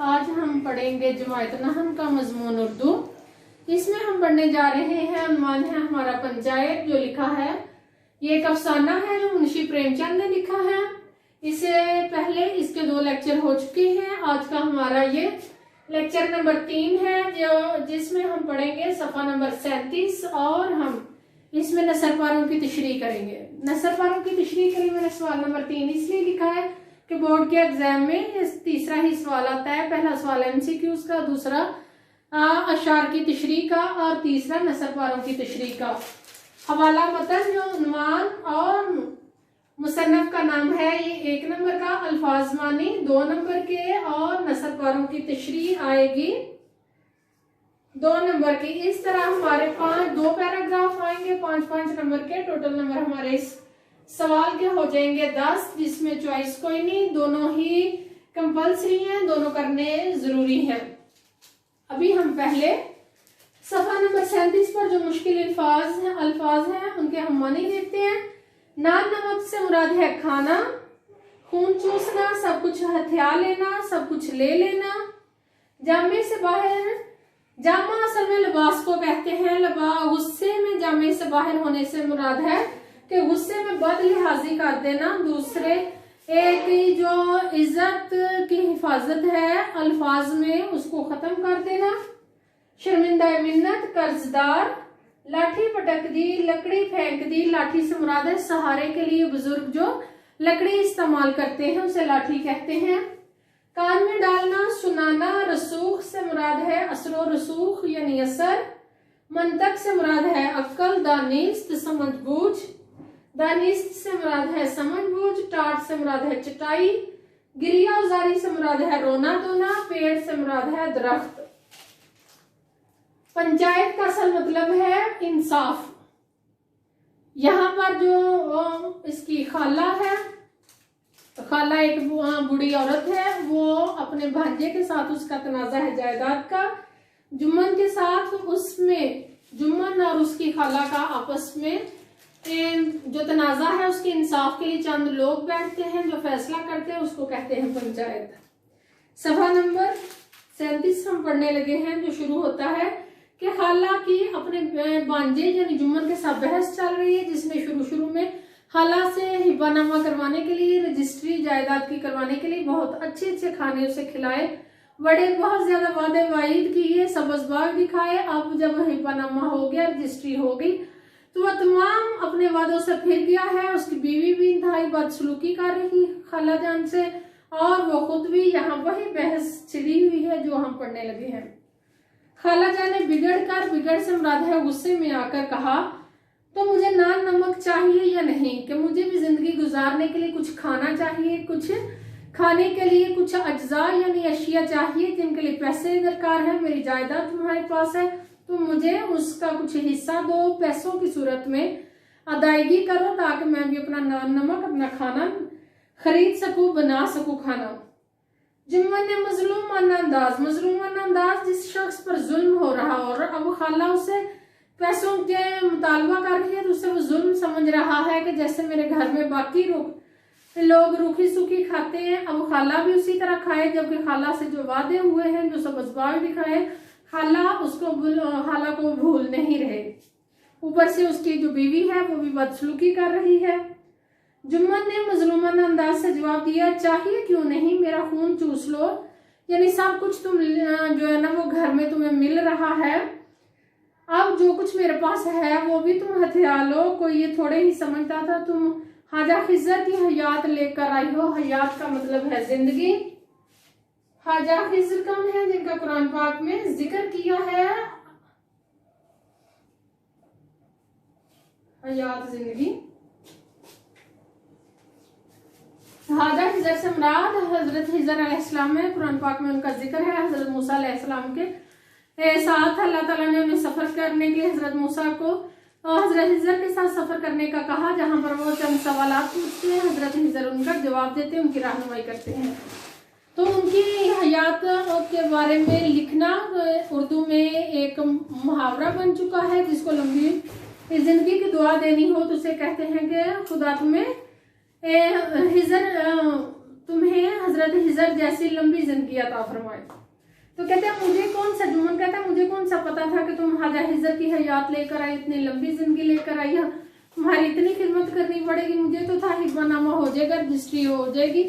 आज हम पढ़ेंगे जमायत नहम का मजमून उर्दू। इसमें हम पढ़ने जा रहे हैं, उन्वान है हमारा पंचायत। जो लिखा है ये एक अफसाना है जो मुंशी प्रेमचंद ने लिखा है। इससे पहले इसके 2 लेक्चर हो चुके हैं। आज का हमारा ये लेक्चर नंबर 3 है जिसमें हम पढ़ेंगे सफा नंबर 37 और हम इसमें नसर पारों की तशरीह करेंगे। नसर पारों की तशरीह के लिए मैंने सवाल नंबर 3 इसलिए लिखा है कि बोर्ड के एग्जाम में तीसरा ही सवाल आता है। पहला सवाल एमसीक्यूज का, दूसरा अशार की तशरीह का और तीसरा नसर पारों की तशरीह का। हवाला मतन जो उन्वान और मुसन्नफ का नाम है ये 1 नंबर का, अल्फाज मानी 2 नंबर के और नसर पारों की तशरीह आएगी 2 नंबर की। इस तरह हमारे 2 पैराग्राफ आएंगे 5-5 नंबर के। टोटल नंबर हमारे इस सवाल के हो जाएंगे 10, जिसमें चॉइस कोई नहीं, दोनों ही कंपल्सरी हैं, दोनों करने जरूरी हैं। अभी हम पहले सफा नंबर 37 पर जो मुश्किल अल्फाज हैं उनके हम मानी देखते हैं। नान नमक से मुराद है खाना, खून चूसना, सब कुछ हथियार लेना, सब कुछ ले लेना। जामे से बाहर, जामा असल में लिबास को कहते हैं। गुस्से में जामे से बाहर होने से मुराद है कि गुस्से में बदलिहाजी कर देना, दूसरे एक जो इज्जत की हिफाजत है अल्फाज में उसको खत्म कर देना। शर्मिंदा मिन्नत, कर्जदार, लाठी पटक दी, लकड़ी फेंक दी। लाठी से मुराद है सहारे के लिए बुजुर्ग जो लकड़ी इस्तेमाल करते हैं उसे लाठी कहते हैं। कान में डालना, सुनाना। रसूख से मुराद है असरो रसूख यानी असर। मंतक से मुराद है अक्ल। दानिस्त समझबूझ, दानिस्त से मुराद है समझबूझ। टाट से मुराद है चटाई। गिरिया उजारी से मुराद है रोना धोना। पेड़ से मुराद है दरख्त। पंचायत का असल मतलब है इंसाफ। यहाँ पर जो इसकी खाला है, खाला एक बूढ़ी औरत है, वो अपने भांजे के साथ उसका तनाजा है जायदाद का। जुम्मन के साथ उसमें जुम्मन और उसकी खाला का आपस में जो तनाजा है उसके इंसाफ के लिए चंद लोग बैठते हैं जो फैसला करते हैं, उसको कहते हैं पंचायत। सभा नंबर 37 हम पढ़ने लगे हैं, जो शुरू होता है कि खाला की अपने भांजे यानी जुम्मन के साथ बहस चल रही है, जिसने शुरू में खाला से हिब्बानामा करवाने के लिए, रजिस्ट्री जायदाद की करवाने के लिए बहुत अच्छे खाने उसे खिलाए, बड़े बहुत ज्यादा वादे वाइद किए, सब्ज बाग दिखाए। अब जब हिब्बानामा हो गया, रजिस्ट्री हो गई, तो वह तमाम अपने वादों से फिर गया है। उसकी बीवी भी इंतहाई बदसलूकी कर रही खाला जान से, और वो खुद भी यहाँ वही बहस छिड़ी हुई है जो हम पढ़ने लगे हैं। खाला जान ने बिगड़ से मुराद है गुस्से में आकर कहा, तो मुझे नान नमक चाहिए या नहीं, कि मुझे भी जिंदगी गुजारने के लिए कुछ खाना चाहिए, कुछ खाने के लिए कुछ अज्जा यानी अशिया चाहिए जिनके लिए पैसे दरकार है। मेरी जायदाद तुम्हारे पास है, तो मुझे उसका कुछ हिस्सा दो, पैसों की सूरत में अदायगी करो, ताकि मैं भी अपना नान नमक, अपना खाना खरीद सकूं, बना सकूं खाना। जुम्मन ने मजलूमाना अंदाज जिस शख्स पर जुल्म हो रहा और अब खाला उसे पैसों के मुतालबा कर रही है, तो उसे वो जुल्म समझ रहा है कि जैसे मेरे घर में बाकी लोग रूखी सूखी खाते हैं, अब खाला भी उसी तरह खाए, जबकि खाला से जो वादे हुए हैं, जो सबजबाग दिखाए, खाला को भूल नहीं रहे। ऊपर से उसकी जो बीवी है वो भी बदसलूकी कर रही है। जुम्मन ने मजलूमाना अंदाज से जवाब दिया, चाहिए क्यों नहीं, मेरा खून चूस लो, यानी सब कुछ तुम जो है ना वो घर में तुम्हें मिल रहा है, अब जो कुछ मेरे पास है वो भी तुम हथियार लो। कोई ये थोड़े ही समझता था तुम हाजा खिजर की हयात लेकर आई हो। हयात का मतलब है जिंदगी। हाजा खिजर कौन है, जिनका कुरान पाक में जिक्र किया है, हयात जिंदगी। हाजा खिजर से मुराद हजरत हिजर अलैहिस्सलाम है, कुरान पाक में उनका जिक्र है। हजरत मूसा अलैहिस्सलाम के साथ अल्लाह ताला ने उन्हें सफर करने के लिए हजरत मूसा को हजरत हिजर के साथ सफर करने का कहा, जहां पर वो चंद सवालात पूछते हैं, हजरत हिजर उनका जवाब देते हैं, उनकी रहनुमाई करते हैं। तो उनकी हयात के बारे में लिखना उर्दू में एक मुहावरा बन चुका है, जिसको लंबी जिंदगी की दुआ देनी हो तो उसे कहते हैं कि खुदा तुम्हें हिजर तुम्हें हजरत हिजर जैसी लंबी जिंदगी अता फरमाए। तो कहते हैं मुझे कौन सा, जुम्मन कहता है मुझे कौन सा पता था कि तुम हाजा हिजर की हयात लेकर आई, इतनी लंबी जिंदगी लेकर आई है, तुम्हारी इतनी खिदमत करनी पड़ेगी। मुझे तो था हिब्बानामा हो जाएगा, रजिस्ट्री हो जाएगी,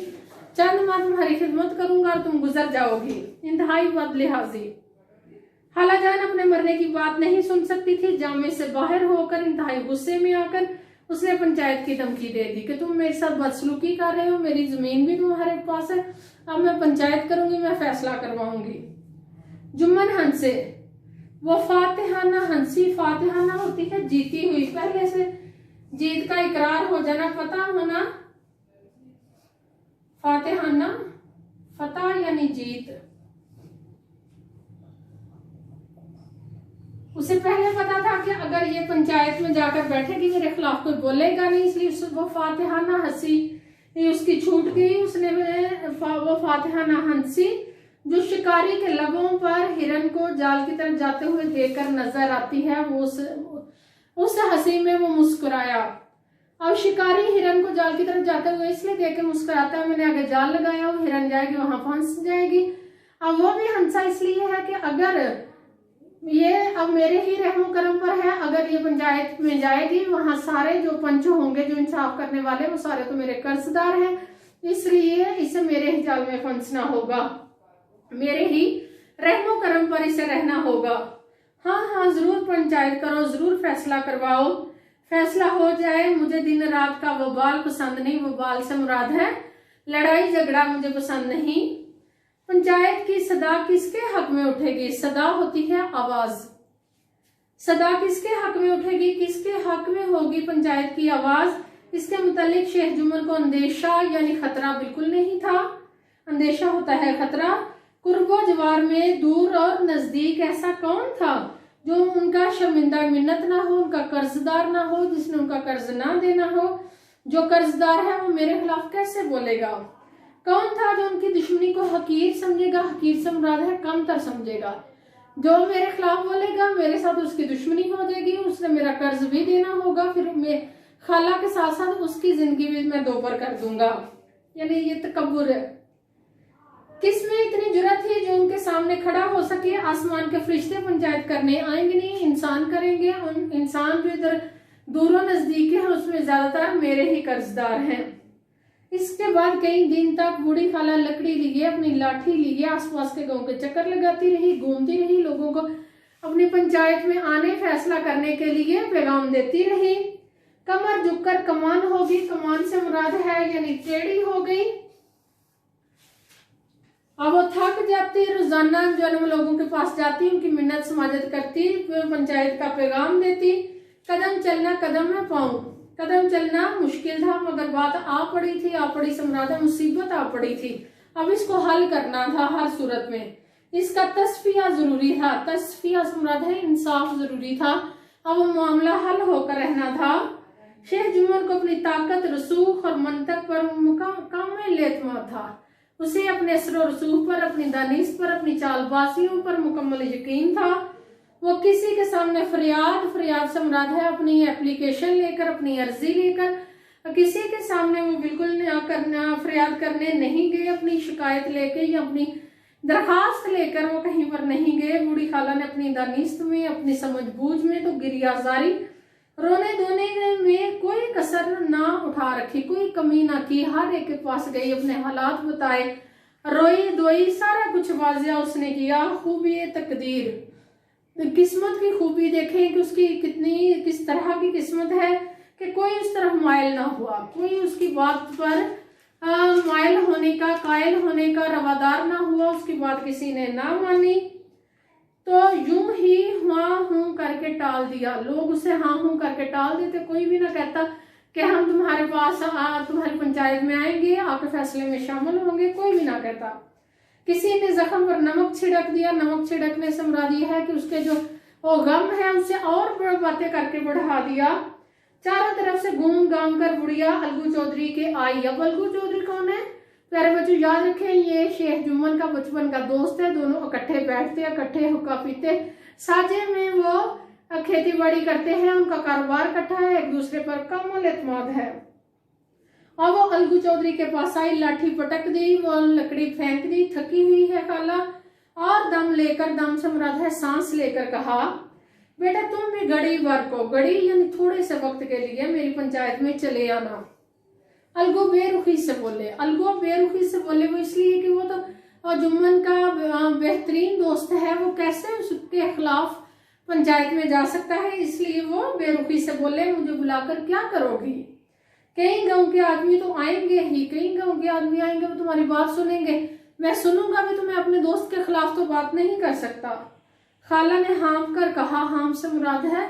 चंद माह तुम्हारी खिदमत करूंगा और तुम गुजर जाओगी। इंतहाई बदलिहाजी। खाला जान अपने मरने की बात नहीं सुन सकती थी। जामे से बाहर होकर इंतहाई गुस्से में आकर उसने पंचायत की धमकी दे दी कि तुम मेरे साथ बदसलूकी कर रहे हो, मेरी जमीन भी तुम्हारे पास है, अब मैं पंचायत करूंगी, मैं फैसला करवाऊंगी। जुम्मन हंसे, वो फातिहाना हंसी। फातिहाना होती है जीती हुई, पहले से जीत का इकरार हो जाना, पता होना। फातिहाना फतह यानी जीत। उसे पहले पता था कि अगर ये पंचायत में जाकर बैठेगी मेरे खिलाफ कोई बोलेगा नहीं, इसलिए वो फातिहाना हंसी, ये उसकी छूट गई। उसने वो फातिहाना हंसी जो शिकारी के लबों पर हिरन को जाल की तरफ जाते हुए देखकर नजर आती है, वो उस हंसी में वो मुस्कुराया। अब शिकारी हिरन को जाल की तरफ जाते हुए इसलिए देख के मुस्कुराता है, मैंने आगे जाल लगाया, वो हिरन जाएगी वहां फंस जाएगी। अब वो भी हंसा इसलिए है कि अगर ये अब मेरे ही रहमो करम पर है, अगर ये पंचायत में जाएगी वहां सारे जो पंच होंगे, जो इंसाफ करने वाले, वो सारे तो मेरे कर्जदार हैं, इसलिए इसे मेरे ही जाल में फंसना होगा, मेरे ही रहमो करम पर इसे रहना होगा। हाँ हाँ जरूर पंचायत करो, जरूर फैसला करवाओ, फैसला हो जाए। मुझे दिन रात का वबाल पसंद नहीं, वबाल से मुराद है लड़ाई झगड़ा, मुझे पसंद नहीं। पंचायत की सदा किसके हक में उठेगी? सदा होती है आवाज। सदा किसके हक में उठेगी, किसके हक में होगी पंचायत की आवाज? इसके मुतालिक शेख जुम्मन को अंदेशा यानी खतरा बिल्कुल नहीं था। अंदेशा होता है खतरा। कुर्बो जवार में दूर और नजदीक ऐसा कौन था जो उनका शर्मिंदा मिन्नत ना हो, उनका कर्जदार ना हो, जिसने उनका कर्ज ना देना हो? जो कर्जदार है वो मेरे खिलाफ कैसे बोलेगा? कौन था जो उनकी दुश्मनी को हकीर समझेगा? हकीर से मुराद है कमतर समझेगा। जो मेरे खिलाफ बोलेगा मेरे साथ उसकी दुश्मनी हो जाएगी, उसने मेरा कर्ज भी देना होगा, फिर मैं खाला के साथ साथ उसकी जिंदगी भी मैं दोपर कर दूंगा। यानी ये तकब्बुर है। किसमें इतनी जुर्रत थी जो उनके सामने खड़ा हो सके? आसमान के फरिश्ते पंचायत करने आएंगे नहीं, इंसान करेंगे। उन इंसान जो इधर दूरों नजदीक है उसमें ज्यादातर मेरे ही कर्जदार हैं। इसके बाद कई दिन तक बूढ़ी खाला लकड़ी लिए, अपनी लाठी लिए आसपास के गांव के चक्कर लगाती रही, घूमती रही, लोगों को अपनी पंचायत में आने फैसला करने के लिए पैगाम देती रही। कमर झुककर कमान होगी, कमान से मुराद है यानी टेढ़ी हो गई। अब वो थक जाती, रोजाना जन्म लोगों के पास जाती, उनकी मिन्नत समाजत करती, पंचायत का पैगाम देती। कदम चलना कदम में पाऊं। कदम चलना मुश्किल था मगर बात आ पड़ी थी। आ पड़ी से मुराद है मुसीबत आ पड़ी थी, अब इसको हल करना था हर सूरत में। इसका तस्फिया जरूरी था। तस्फिया से मुराद है इंसाफ जरूरी था। अब मामला हल होकर रहना था। शेख जुम्मन को अपनी ताकत, रसूख और मंतक पर कामिल एतमाद था। उसे अपने असर और रसूख पर, अपनी दानिश पर, अपनी चालबाजियों पर मुकम्मल यकीन था। वो किसी के सामने फरियाद से मुराद है अपनी एप्लीकेशन लेकर, अपनी अर्जी लेकर, किसी के सामने वो बिल्कुल फरियाद करने नहीं गए। अपनी शिकायत लेके या अपनी दरखास्त लेकर वो कहीं पर नहीं गए। बूढ़ी खाला ने अपनी दानिश में, अपनी समझबूझ में तो गिरियाजारी, रोने धोने में कोई कसर ना उठा रखी, कोई कमी ना की। हर एक के पास गई, अपने हालात बताए, रोई धोई, सारा कुछ वाजिया उसने किया। खूबी तकदीर, किस्मत की खूबी देखें कि उसकी किस तरह की किस्मत है कि कोई उस तरफ मायल ना हुआ, कोई उसकी बात पर मायल होने का, कायल होने का रवादार ना हुआ, उसकी बात किसी ने ना मानी तो यूं ही हाँ हूं करके टाल दिया। लोग उसे हाँ हूं करके टाल देते, कोई भी ना कहता कि हम तुम्हारे पास तुम्हारी पंचायत में आएंगे, आपके फैसले में शामिल होंगे, कोई भी ना कहता। किसी ने जख्म पर नमक छिड़क दिया। नमक छिड़कने से मुराद यह है कि उसके जो वो गम है उसे और बातें करके बढ़ा दिया। चारों तरफ से घूम घाम कर बुढ़िया अलगू चौधरी के आई। अब अलगू चौधरी कौन है? प्यारे बच्चों याद रखें, ये शेख जुम्मन का बचपन का दोस्त है। दोनों इकट्ठे बैठते, इकट्ठे हुक्का पीते, साझे में वो खेती बाड़ी करते हैं, उनका कारोबार इकट्ठा है, एक दूसरे पर कमाल एतमाद है। अब वो अलगू चौधरी के पास आई, लाठी पटक दी, वो लकड़ी फेंक दी। थकी हुई है खाला और दम लेकर, दम से मुराद है सांस लेकर कहा, बेटा तुम भी घड़ी भर को, घड़ी यानी थोड़े से वक्त के लिए मेरी पंचायत में चले आना। अलगू बेरुखी से बोले। अलगू बेरुखी से बोले वो इसलिए कि वो तो जुम्मन का बेहतरीन दोस्त है, वो कैसे उसके खिलाफ पंचायत में जा सकता है, इसलिए वो बेरुखी से बोले, मुझे बुलाकर क्या करोगी? कई गांव के आदमी तो आएंगे ही, कई गांव के आदमी आएंगे, वो तुम्हारी बात सुनेंगे, मैं सुनूंगा भी तो मैं अपने दोस्त के खिलाफ तो बात नहीं कर सकता। खाला ने हाँफ कर कहा, हाँफ से मुराद है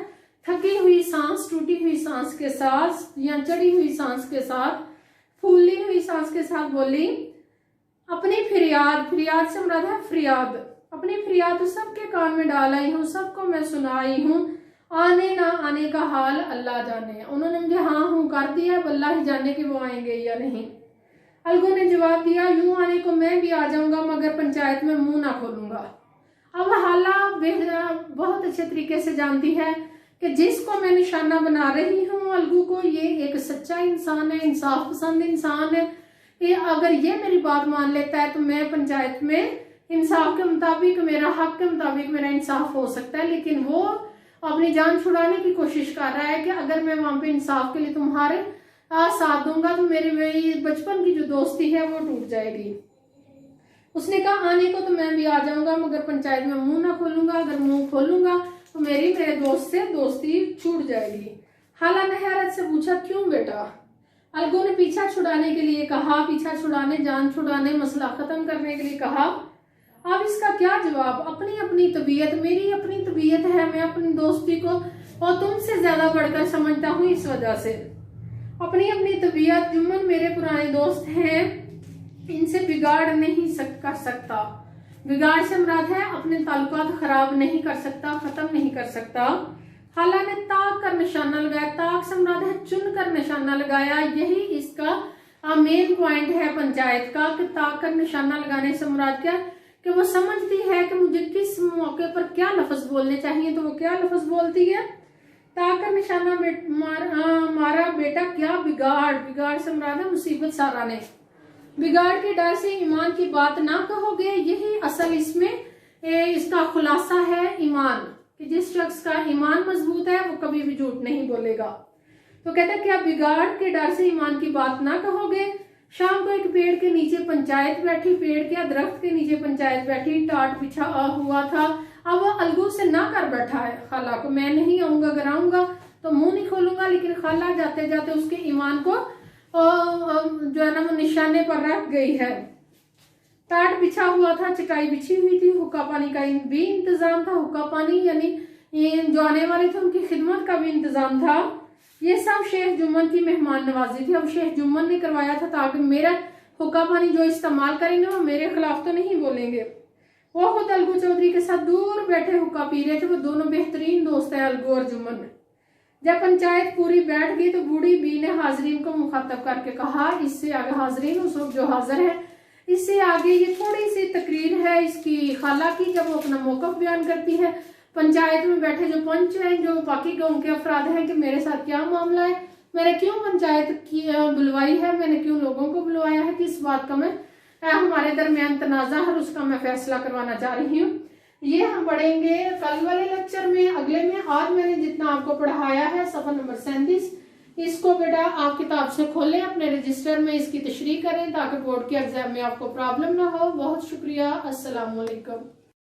थकी हुई सांस, टूटी हुई सांस के साथ या चढ़ी हुई सांस के साथ, फूली हुई सांस के साथ बोली, अपनी फरियाद, फरियाद से मुराद है फरियाद, अपनी फरियाद तो सबके कान में डाल आई हूँ, सबको मैं सुनाई हूँ, आने ना आने का हाल अल्लाह जाने। उन्होंने मुझे हाँ हूँ कर दिया, अल्लाह ही जाने कि वो आएंगे या नहीं। अलगू ने जवाब दिया, यूं आने को मैं भी आ जाऊंगा मगर पंचायत में मुंह ना खोलूंगा। अब हाला बहुत अच्छे तरीके से जानती है कि जिसको मैं निशाना बना रही हूँ अलगू को, ये एक सच्चा इंसान है, इंसाफ पसंद इंसान है, ये अगर ये मेरी बात मान लेता है तो मैं पंचायत में इंसाफ के मुताबिक, मेरा हक के मुताबिक मेरा इंसाफ हो सकता है। लेकिन वो अपनी जान छुड़ाने की कोशिश कर रहा है कि अगर मैं वहां पे इंसाफ के लिए तुम्हारे साथ दूंगा तो मेरी बचपन की जो दोस्ती है वो टूट जाएगी। उसने कहा, आने को तो मैं भी आ जाऊंगा मगर पंचायत में मुंह ना खोलूंगा, अगर मुंह खोलूंगा तो मेरे दोस्त से दोस्ती छूट जाएगी। हाला ने हैरत से पूछा, क्यों बेटा? अलगू ने पीछा छुड़ाने के लिए कहा, पीछा छुड़ाने, जान छुड़ाने, मसला खत्म करने के लिए कहा। अब इसका क्या जवाब? अपनी अपनी तबीयत, मेरी अपनी तबीयत है, मैं अपनी दोस्ती को और तुमसे ज्यादा बढ़कर समझता हूँ, इस वजह से अपनी अपनी तबीयत। जुम्मन मेरे पुराने दोस्त हैं, इनसे बिगाड़ नहीं कर सकता। बिगाड़ से मुराद है अपने ताल्लुकात खराब नहीं कर सकता, खत्म नहीं कर सकता। हाला ने ताक कर निशाना लगाया, ताक से मुराद है चुन कर निशाना लगाया। यही इसका मेन पॉइंट है पंचायत का कि ताक कर निशाना लगाने से मुराद क्या, कि वो समझती है कि मुझे किस मौके पर क्या लफ्ज बोलने चाहिए, तो वो क्या लफ्ज बोलती है, ताक कर निशाना मारा बेटा क्या बिगाड़। बिगाड़ से मुराद है मुसीबत सारा ने। बिगाड़ के डर से ईमान की बात ना कहोगे, यही असल इसमें इसका खुलासा है ईमान, कि जिस शख्स का ईमान मजबूत है वो कभी भी झूठ नहीं बोलेगा। तो कहते हैं क्या बिगाड़ के डर से ईमान की बात ना कहोगे। शाम को एक पेड़ के नीचे पंचायत बैठी, पेड़ के दरख्त के नीचे पंचायत बैठी, टाट बिछा हुआ था। अब वो अलगू से ना कर बैठा है खाला को, मैं नहीं आऊंगा, अगर आऊंगा तो मुंह नहीं खोलूंगा। लेकिन खाला जाते जाते उसके ईमान को जो है ना वो निशाने पर रख गई है। टाट बिछा हुआ था, चटाई बिछी हुई थी, हुक्का पानी का भी इंतजाम था। हुक्का पानी यानी जो आने वाले थे उनकी खिदमत का भी इंतजाम था। ये सब शेख जुम्मन की मेहमान नवाजी थी। अब शेख जुम्मन ने करवाया था ताकि मेरा हुक्का पानी जो इस्तेमाल करेंगे वो मेरे खिलाफ तो नहीं बोलेंगे। वो खुद अलगू चौधरी के साथ दूर बैठे हुक्का पी रहे थे। वो दोनों बेहतरीन दोस्त है अलगू और जुम्मन। जब पंचायत पूरी बैठ गई तो बूढ़ी बी ने हाजरीन को मुखातब करके कहा, इससे आगे हाजरीन उस वक्त जो हाजिर है, इससे आगे ये थोड़ी सी तकरीर है इसकी खाला की, जब वो अपना मौकफ बयान करती है पंचायत में बैठे जो पंच हैं, जो बाकी गांव के अफराद हैं, कि मेरे साथ क्या मामला है, मैंने क्यों पंचायत की बुलवाई है, मैंने क्यों लोगों को बुलवाया है, किस बात का मैं हमारे दरमियान तनाजा है उसका मैं फैसला करवाना चाह रही हूँ। ये हम पढ़ेंगे कल वाले लेक्चर में, अगले में। आज मैंने जितना आपको पढ़ाया है सफा नंबर 37, इसको बेटा आप किताब से खोलें, अपने रजिस्टर में इसकी तशरीह करें ताकि बोर्ड के एग्जाम में आपको प्रॉब्लम ना हो। बहुत शुक्रिया। अस्सलाम वालेकुम।